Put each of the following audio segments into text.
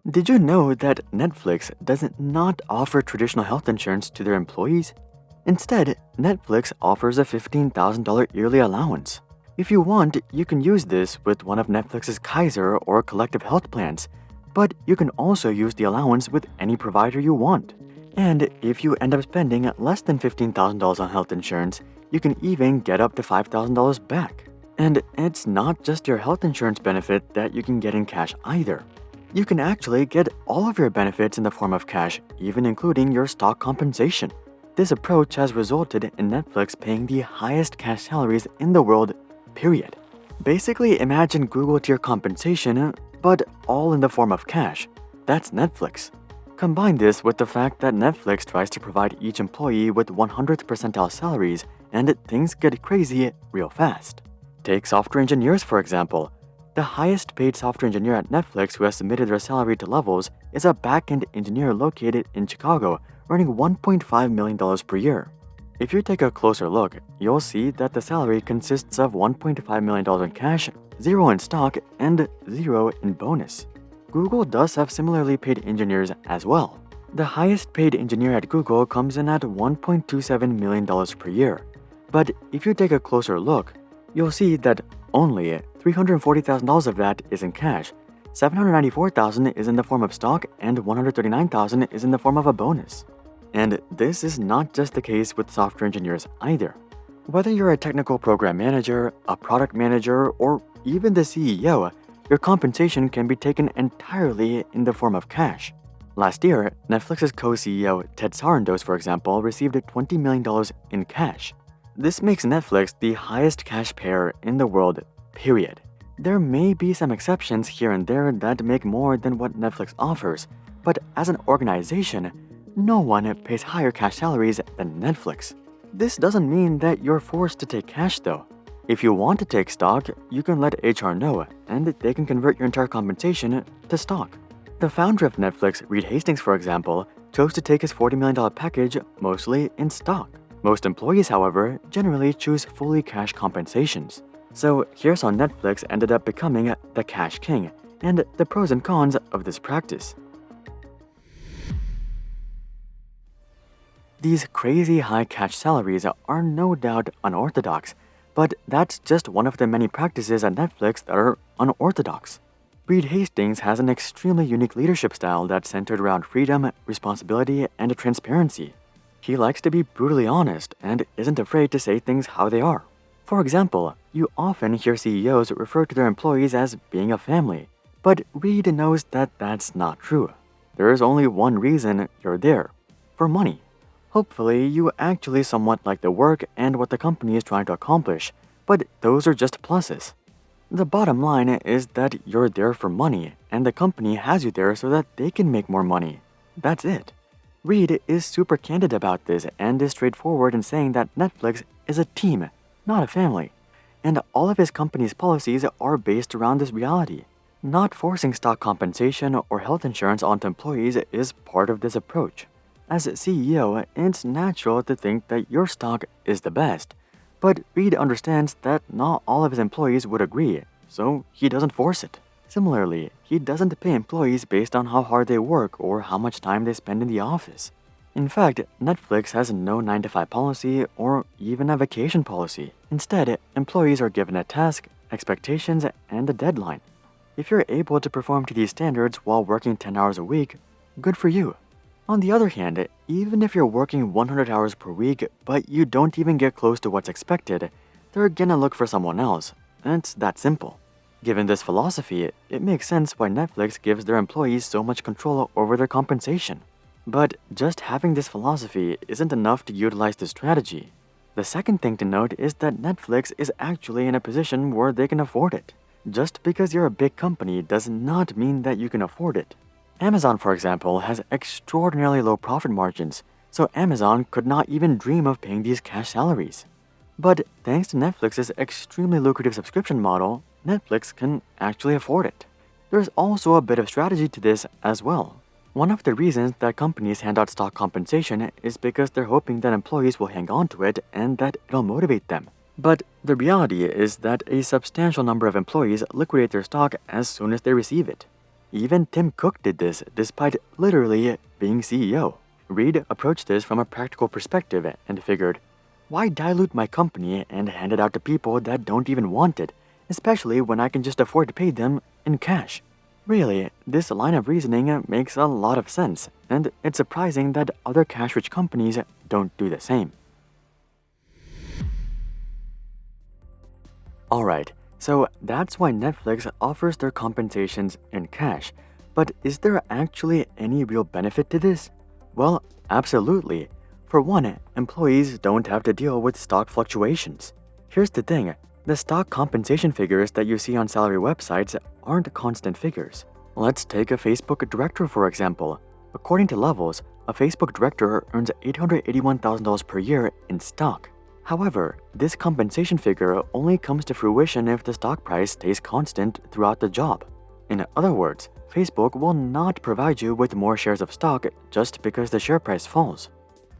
Did you know that Netflix does not offer traditional health insurance to their employees? Instead, Netflix offers a $15,000 yearly allowance. If you want, you can use this with one of Netflix's Kaiser or collective health plans, but you can also use the allowance with any provider you want. And if you end up spending less than $15,000 on health insurance, you can even get up to $5,000 back. And it's not just your health insurance benefit that you can get in cash either. You can actually get all of your benefits in the form of cash, even including your stock compensation. This approach has resulted in Netflix paying the highest cash salaries in the world, period. Basically, imagine Google tier compensation, but all in the form of cash. That's Netflix. Combine this with the fact that Netflix tries to provide each employee with 100th percentile salaries, and things get crazy real fast. Take software engineers, for example. The highest paid software engineer at Netflix who has submitted their salary to levels is a back-end engineer located in Chicago, earning $1.5 million per year. If you take a closer look, you'll see that the salary consists of $1.5 million in cash, $0 in stock, and $0 in bonus. Google does have similarly paid engineers as well. The highest paid engineer at Google comes in at $1.27 million per year. But if you take a closer look, you'll see that only $340,000 of that is in cash, $794,000 is in the form of stock, and $139,000 is in the form of a bonus. And this is not just the case with software engineers either. Whether you're a technical program manager, a product manager, or even the CEO, your compensation can be taken entirely in the form of cash. Last year, Netflix's co-CEO Ted Sarandos, for example, received $20 million in cash. This makes Netflix the highest cash payer in the world, period. There may be some exceptions here and there that make more than what Netflix offers, but as an organization, no one pays higher cash salaries than Netflix. This doesn't mean that you're forced to take cash though. If you want to take stock, you can let HR know, and they can convert your entire compensation to stock. The founder of Netflix, Reed Hastings, for example, chose to take his $40 million package mostly in stock. Most employees, however, generally choose fully cash compensations. So here's how Netflix ended up becoming the cash king, and the pros and cons of this practice. These crazy high cash salaries are no doubt unorthodox, but that's just one of the many practices at Netflix that are unorthodox. Reed Hastings has an extremely unique leadership style that's centered around freedom, responsibility, and transparency. He likes to be brutally honest and isn't afraid to say things how they are. For example, you often hear CEOs refer to their employees as being a family, but Reed knows that that's not true. There is only one reason you're there: for money. Hopefully, you actually somewhat like the work and what the company is trying to accomplish, but those are just pluses. The bottom line is that you're there for money, and the company has you there so that they can make more money. That's it. Reed is super candid about this and is straightforward in saying that Netflix is a team, not a family, and all of his company's policies are based around this reality. Not forcing stock compensation or health insurance onto employees is part of this approach. As a CEO, it's natural to think that your stock is the best, but Reed understands that not all of his employees would agree, so he doesn't force it. Similarly, he doesn't pay employees based on how hard they work or how much time they spend in the office. In fact, Netflix has no 9-to-5 policy or even a vacation policy. Instead, employees are given a task, expectations, and a deadline. If you're able to perform to these standards while working 10 hours a week, good for you. On the other hand, even if you're working 100 hours per week but you don't even get close to what's expected, they're gonna look for someone else. It's that simple. Given this philosophy, it makes sense why Netflix gives their employees so much control over their compensation. But just having this philosophy isn't enough to utilize this strategy. The second thing to note is that Netflix is actually in a position where they can afford it. Just because you're a big company does not mean that you can afford it. Amazon, for example, has extraordinarily low profit margins, so Amazon could not even dream of paying these cash salaries. But thanks to Netflix's extremely lucrative subscription model, Netflix can actually afford it. There's also a bit of strategy to this as well. One of the reasons that companies hand out stock compensation is because they're hoping that employees will hang on to it and that it'll motivate them. But the reality is that a substantial number of employees liquidate their stock as soon as they receive it. Even Tim Cook did this despite literally being CEO. Reed approached this from a practical perspective and figured, why dilute my company and hand it out to people that don't even want it, especially when I can just afford to pay them in cash? Really, this line of reasoning makes a lot of sense, and it's surprising that other cash-rich companies don't do the same. Alright, so that's why Netflix offers their compensations in cash, but is there actually any real benefit to this? Well, absolutely. For one, employees don't have to deal with stock fluctuations. Here's the thing, the stock compensation figures that you see on salary websites aren't constant figures. Let's take a Facebook director for example. According to Levels, a Facebook director earns $881,000 per year in stock. However, this compensation figure only comes to fruition if the stock price stays constant throughout the job. In other words, Facebook will not provide you with more shares of stock just because the share price falls.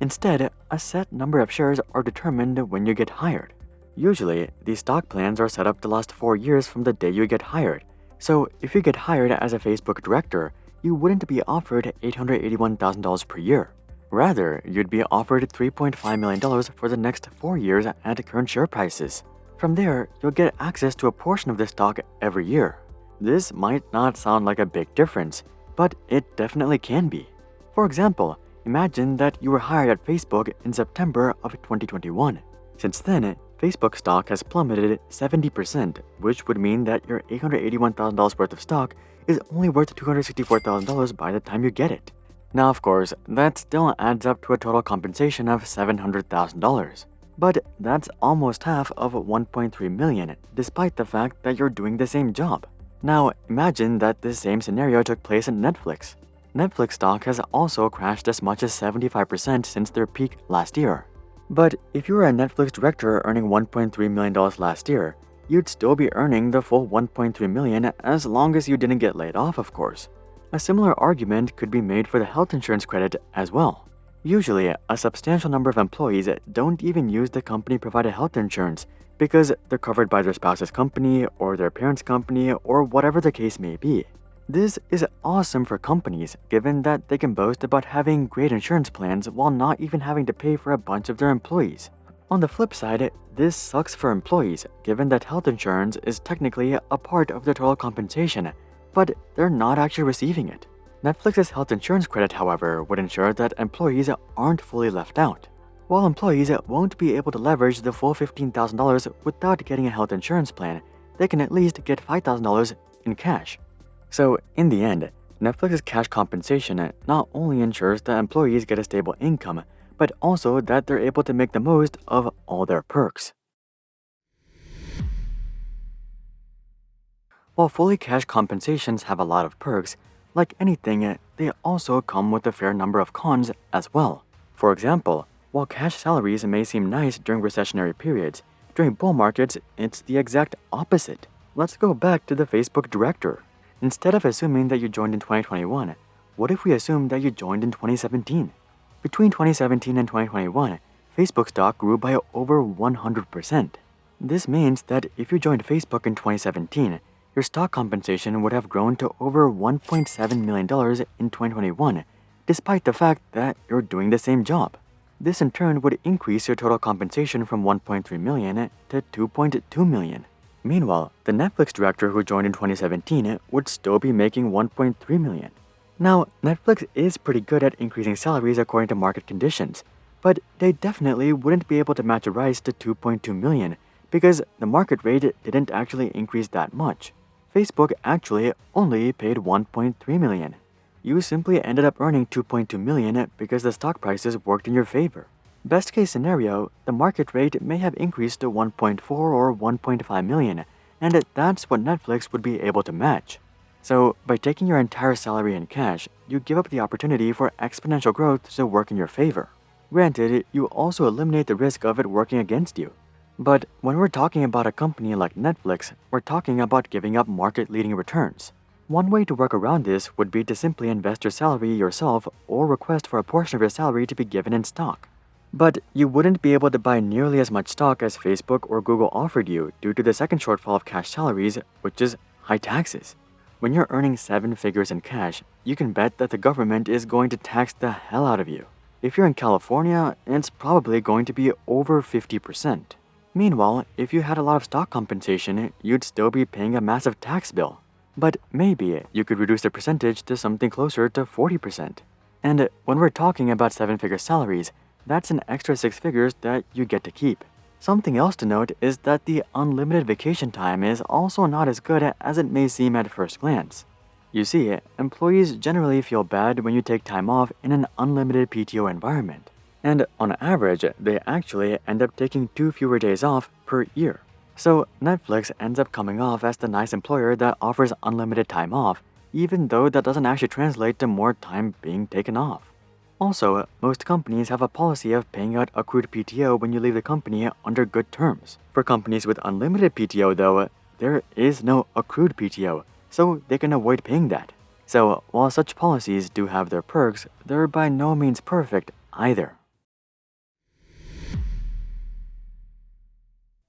Instead, a set number of shares are determined when you get hired. Usually, these stock plans are set up to last 4 years from the day you get hired. So, if you get hired as a Facebook director, you wouldn't be offered $881,000 per year. Rather, you'd be offered $3.5 million for the next 4 years at current share prices. From there, you'll get access to a portion of the stock every year. This might not sound like a big difference, but it definitely can be. For example, imagine that you were hired at Facebook in September of 2021. Since then, Facebook stock has plummeted 70%, which would mean that your $881,000 worth of stock is only worth $264,000 by the time you get it. Now, of course, that still adds up to a total compensation of $700,000. But that's almost half of $1.3 million, despite the fact that you're doing the same job. Now, imagine that this same scenario took place in Netflix. Netflix stock has also crashed as much as 75% since their peak last year. But if you were a Netflix director earning $1.3 million last year, you'd still be earning the full $1.3 million as long as you didn't get laid off, of course. A similar argument could be made for the health insurance credit as well. Usually, a substantial number of employees don't even use the company-provided health insurance because they're covered by their spouse's company or their parent's company or whatever the case may be. This is awesome for companies, given that they can boast about having great insurance plans while not even having to pay for a bunch of their employees. On the flip side, this sucks for employees, given that health insurance is technically a part of their total compensation, but they're not actually receiving it. Netflix's health insurance credit, however, would ensure that employees aren't fully left out. While employees won't be able to leverage the full $15,000 without getting a health insurance plan, they can at least get $5,000 in cash. So, in the end, Netflix's cash compensation not only ensures that employees get a stable income, but also that they're able to make the most of all their perks. While fully cash compensations have a lot of perks, like anything, they also come with a fair number of cons as well. For example, while cash salaries may seem nice during recessionary periods, during bull markets, it's the exact opposite. Let's go back to the Facebook director. Instead of assuming that you joined in 2021, what if we assume that you joined in 2017? Between 2017 and 2021, Facebook stock grew by over 100%. This means that if you joined Facebook in 2017, your stock compensation would have grown to over $1.7 million in 2021, despite the fact that you're doing the same job. This in turn would increase your total compensation from $1.3 million to $2.2 million. Meanwhile, the Netflix director who joined in 2017 would still be making $1.3 million. Now, Netflix is pretty good at increasing salaries according to market conditions, but they definitely wouldn't be able to match a rise to $2.2 million because the market rate didn't actually increase that much. Facebook actually only paid $1.3 million. You simply ended up earning $2.2 million because the stock prices worked in your favor. Best case scenario, the market rate may have increased to 1.4 or 1.5 million, and that's what Netflix would be able to match. So, by taking your entire salary in cash, you give up the opportunity for exponential growth to work in your favor. Granted, you also eliminate the risk of it working against you. But when we're talking about a company like Netflix, we're talking about giving up market-leading returns. One way to work around this would be to simply invest your salary yourself or request for a portion of your salary to be given in stock. But you wouldn't be able to buy nearly as much stock as Facebook or Google offered you due to the second shortfall of cash salaries, which is high taxes. When you're earning 7 figures in cash, you can bet that the government is going to tax the hell out of you. If you're in California, it's probably going to be over 50%. Meanwhile, if you had a lot of stock compensation, you'd still be paying a massive tax bill. But maybe you could reduce the percentage to something closer to 40%. And when we're talking about 7-figure salaries, that's an extra 6 figures that you get to keep. Something else to note is that the unlimited vacation time is also not as good as it may seem at first glance. You see, employees generally feel bad when you take time off in an unlimited PTO environment. And on average, they actually end up taking 2 fewer days off per year. So Netflix ends up coming off as the nice employer that offers unlimited time off, even though that doesn't actually translate to more time being taken off. Also, most companies have a policy of paying out accrued PTO when you leave the company under good terms. For companies with unlimited PTO though, there is no accrued PTO, so they can avoid paying that. So while such policies do have their perks, they're by no means perfect either.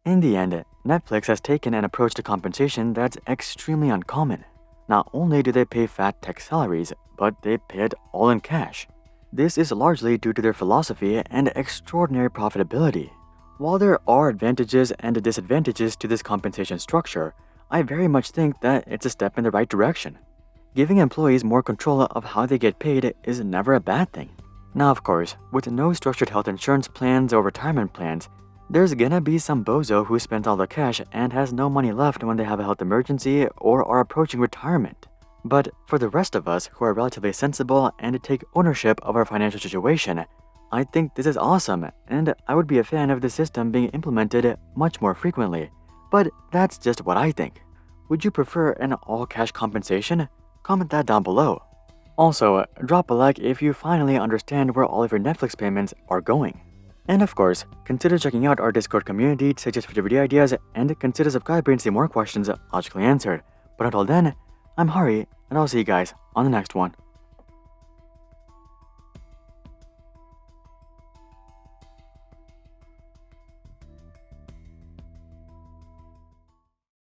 In the end, Netflix has taken an approach to compensation that's extremely uncommon. Not only do they pay fat tech salaries, but they pay it all in cash. This is largely due to their philosophy and extraordinary profitability. While there are advantages and disadvantages to this compensation structure, I very much think that it's a step in the right direction. Giving employees more control of how they get paid is never a bad thing. Now, of course, with no structured health insurance plans or retirement plans, there's gonna be some bozo who spends all the cash and has no money left when they have a health emergency or are approaching retirement. But for the rest of us who are relatively sensible and take ownership of our financial situation, I think this is awesome, and I would be a fan of the system being implemented much more frequently. But that's just what I think. Would you prefer an all-cash compensation? Comment that down below. Also, drop a like if you finally understand where all of your Netflix payments are going. And of course, consider checking out our Discord community to suggest future video ideas and consider subscribing to see more questions logically answered. But until then, I'm Hari, and I'll see you guys on the next one.